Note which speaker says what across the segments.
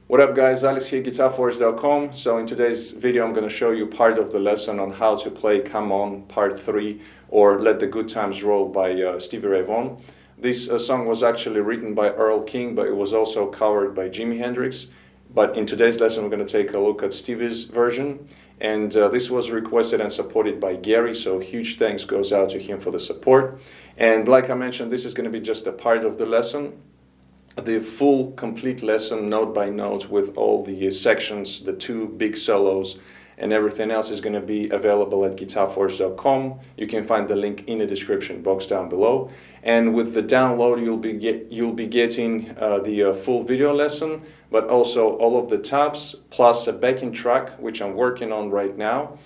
Speaker 1: What up guys, Alex here, GuitarForce.com. So in today's video I'm going to show you part of the lesson on how to play Come On Part 3 or Let the Good Times Roll by Stevie Ray Vaughan. This song was actually written by Earl King, but it was also covered by Jimi Hendrix. But in today's lesson we're going to take a look at Stevie's version, and this was requested and supported by Gary, so huge thanks goes out to him for the support. And like I mentioned, this is going to be just a part of the lesson. The full complete lesson note by note with all the sections, the two big solos and everything else is going to be available at GuitarForce.com. You can find the link in the description box down below. And with the download you'll be getting the full video lesson, but also all of the tabs plus a backing track which I'm working on right now.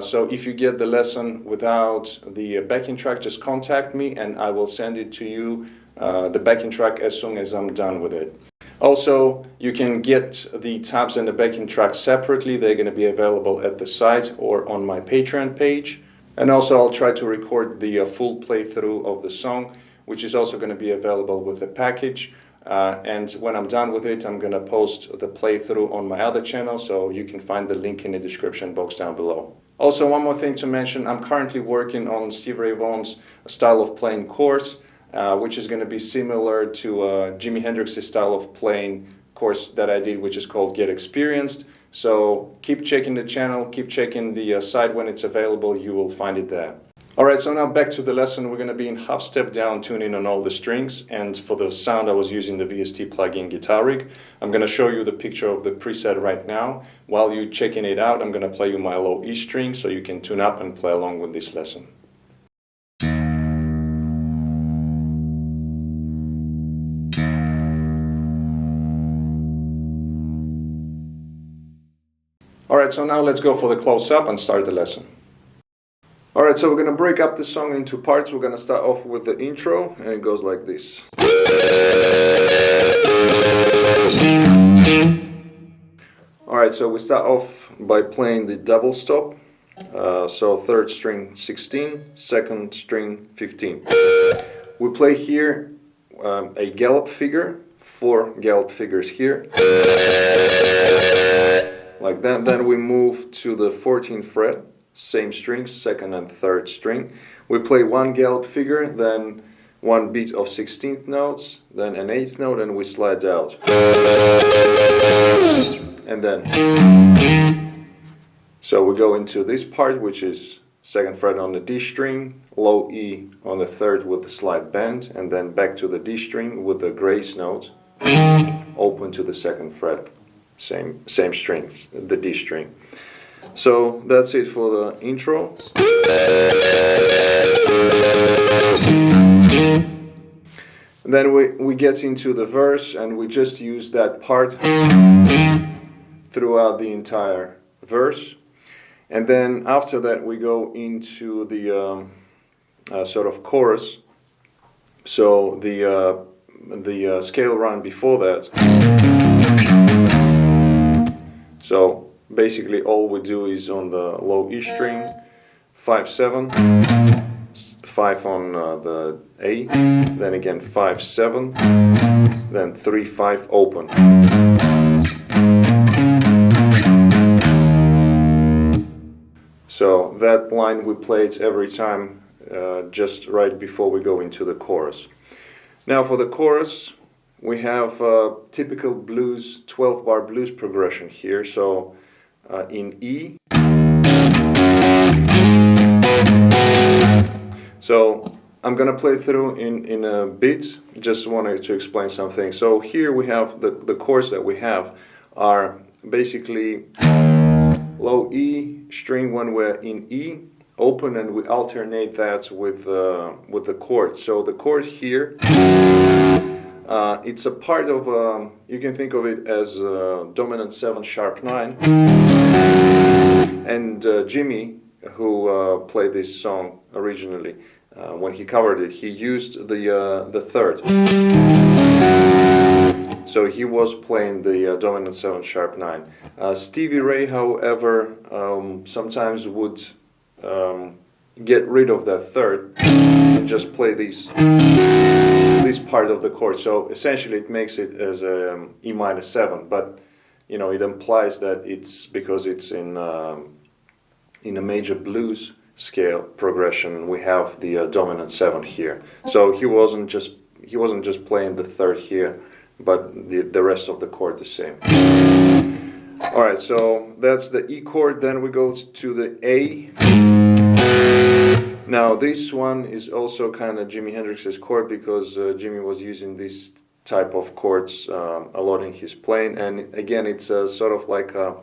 Speaker 1: So if you get the lesson without the backing track, just contact me and I will send it to you, the backing track, as soon as I'm done with it. Also, you can get the tabs and the backing track separately. They're going to be available at the site or on my Patreon page. And also I'll try to record the full playthrough of the song, which is also going to be available with a package. And when I'm done with it, I'm going to post the playthrough on my other channel, so you can find the link in the description box down below. Also, one more thing to mention, I'm currently working on Stevie Ray Vaughan's style of playing course, which is going to be similar to Jimi Hendrix's style of playing course that I did, which is called Get Experienced. So keep checking the channel, keep checking the site when it's available, you will find it there. Alright, so now back to the lesson. We're going to be in half step down tuning on all the strings, and for the sound I was using the VST plugin Guitar Rig. I'm going to show you the picture of the preset right now. While you're checking it out, I'm going to play you my low E string so you can tune up and play along with this lesson. Alright, so now let's go for the close-up and start the lesson. Alright, so we're going to break up the song into parts. We're going to start off with the intro, and it goes like this. Alright, so we start off by playing the double stop. So third string 16, second string 15. We play here a gallop figure, 4 gallop figures here. Like that. Then we move to the 14th fret, same strings, second and third string. We play 1 gallop figure, then 1 beat of 16th notes, then an 8th note, and we slide out. And then, so we go into this part, which is 2nd fret on the D string, low E on the 3rd with the slide bend, and then back to the D string with the grace note, open to the 2nd fret. Same strings, the D string. So that's it for the intro. And then we get into the verse, and we just use that part throughout the entire verse. And then after that we go into the sort of chorus. So the scale run before that. So basically all we do is on the low E string, 5-7, 5 on the A, then again 5-7, then 3-5 open. So that line we play it every time, just right before we go into the chorus. Now for the chorus, we have typical blues, 12-bar blues progression here. So in E. So I'm gonna play through in a bit. Just wanted to explain something. So here we have the chords that we have are basically low E string when we're in E, open, and we alternate that with the chord. So the chord here, it's a part of you can think of it as dominant 7 sharp 9, and Jimmy, who played this song originally, when he covered it, he used the third. So he was playing the dominant 7 sharp 9. Stevie Ray, however, sometimes would get rid of that third and just play this part of the chord. So essentially it makes it as a E minor 7, but you know, it implies that it's because it's in a major blues scale progression. We have the dominant 7 here. So he wasn't just playing the third here, but the rest of the chord the same. Alright, so that's the E chord. Then we go to the A. Now this one is also kind of Jimi Hendrix's chord, because Jimmy was using this type of chords a lot in his playing, and again it's sort of like a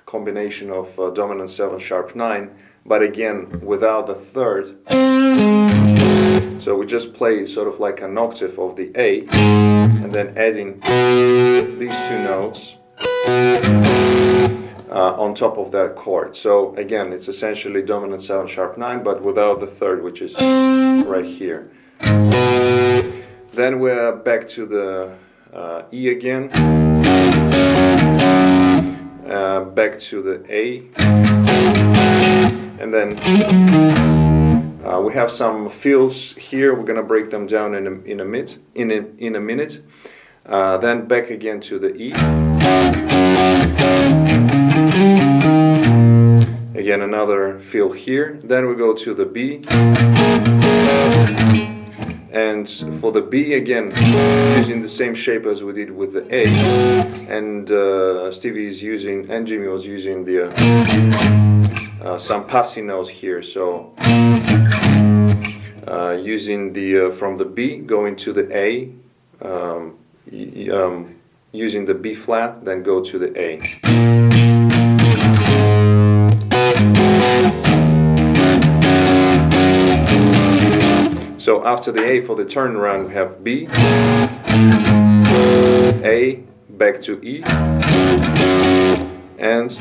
Speaker 1: combination of dominant 7 sharp 9, but again without the third. So we just play sort of like an octave of the A, and then adding these two notes on top of that chord. So again, it's essentially dominant 7 sharp 9, but without the third, which is right here. Then we're back to the E again, back to the A, and then we have some fills here. We're gonna break them down in a minute. Then back again to the E. Again, another fill here. Then we go to the B. And for the B, again, using the same shape as we did with the A. And Stevie is using, and Jimmy was using the some passing notes here. So using the from the B going to the A, using the B flat, then go to the A. So after the A, for the turnaround, we have B, A, back to E, and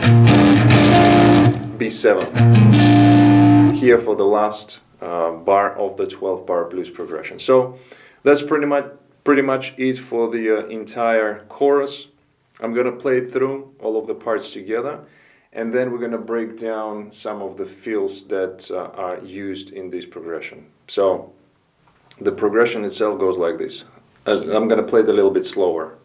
Speaker 1: B7 here for the last bar of the 12-bar blues progression. So that's pretty much it for the entire chorus. I'm gonna play it through all of the parts together, and then we're gonna break down some of the fills that are used in this progression. So the progression itself goes like this. I'm gonna play it a little bit slower.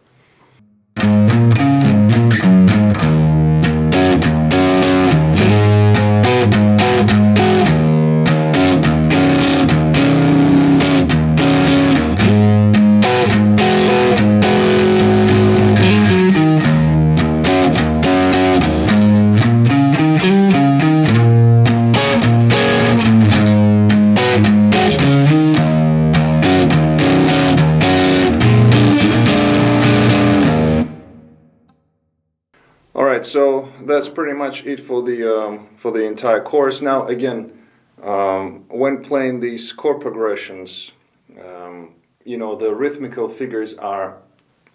Speaker 1: Alright, so that's pretty much it for the entire chorus. Now again, when playing these chord progressions, you know, the rhythmical figures are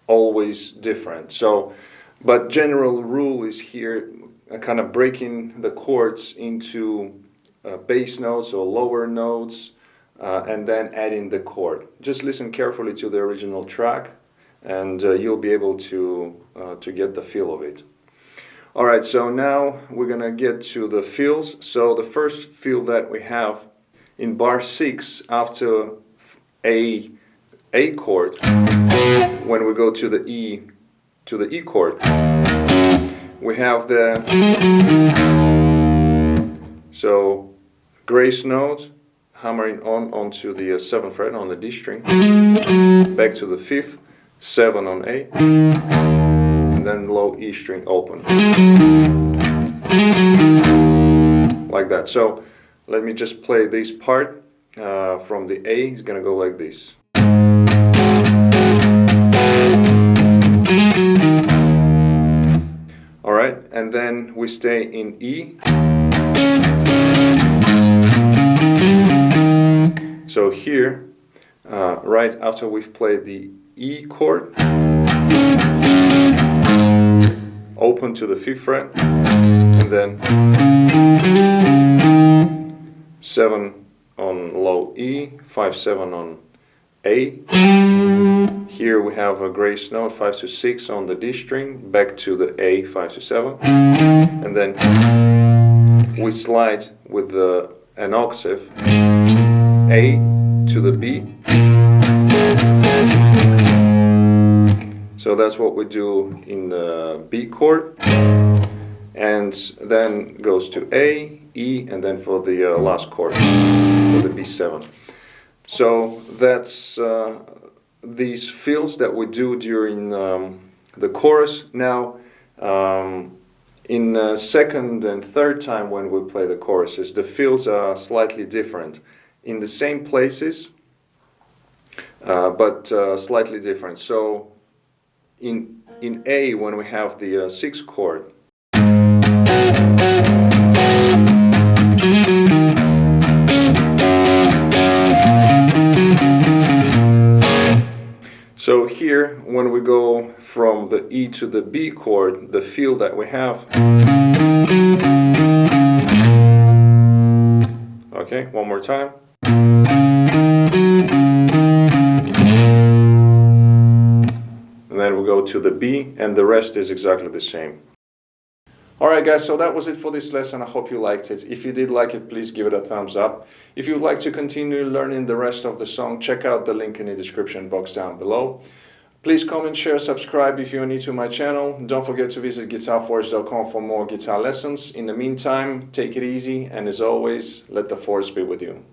Speaker 1: always different. So, but general rule is here, kind of breaking the chords into bass notes or lower notes, and then adding the chord. Just listen carefully to the original track, and you'll be able to get the feel of it. Alright, so now we're gonna get to the fills. So the first fill that we have in bar 6 after A chord, when we go to the E chord, we have the grace note hammering onto the 7th fret on the D string, back to the 5th, 7 on A, and then low E string open, like that. So let me just play this part from the A is going to go like this. Alright, and then we stay in E. So here, right after we've played the E chord, open to the 5th fret, and then 7 on low E, 5-7 on A. Here we have a grace note, 5-6 on the D string, back to the A, 5-7, and then we slide with an octave, A to the B. So that's what we do in the B chord, and then goes to A, E, and then for the last chord, for the B7. So that's these fills that we do during the chorus. Now, in second and third time when we play the choruses, the fills are slightly different. In the same places, but slightly different. So in A, when we have the 6th chord, so here, when we go from the E to the B chord, the feel that we have. Okay, one more time. And then we go to the B, and the rest is exactly the same. Alright guys, so that was it for this lesson. I hope you liked it. If you did like it, please give it a thumbs up. If you'd like to continue learning the rest of the song, check out the link in the description box down below. Please comment, share, subscribe if you're new to my channel. Don't forget to visit GuitarForce.com for more guitar lessons. In the meantime, take it easy, and as always, let the force be with you.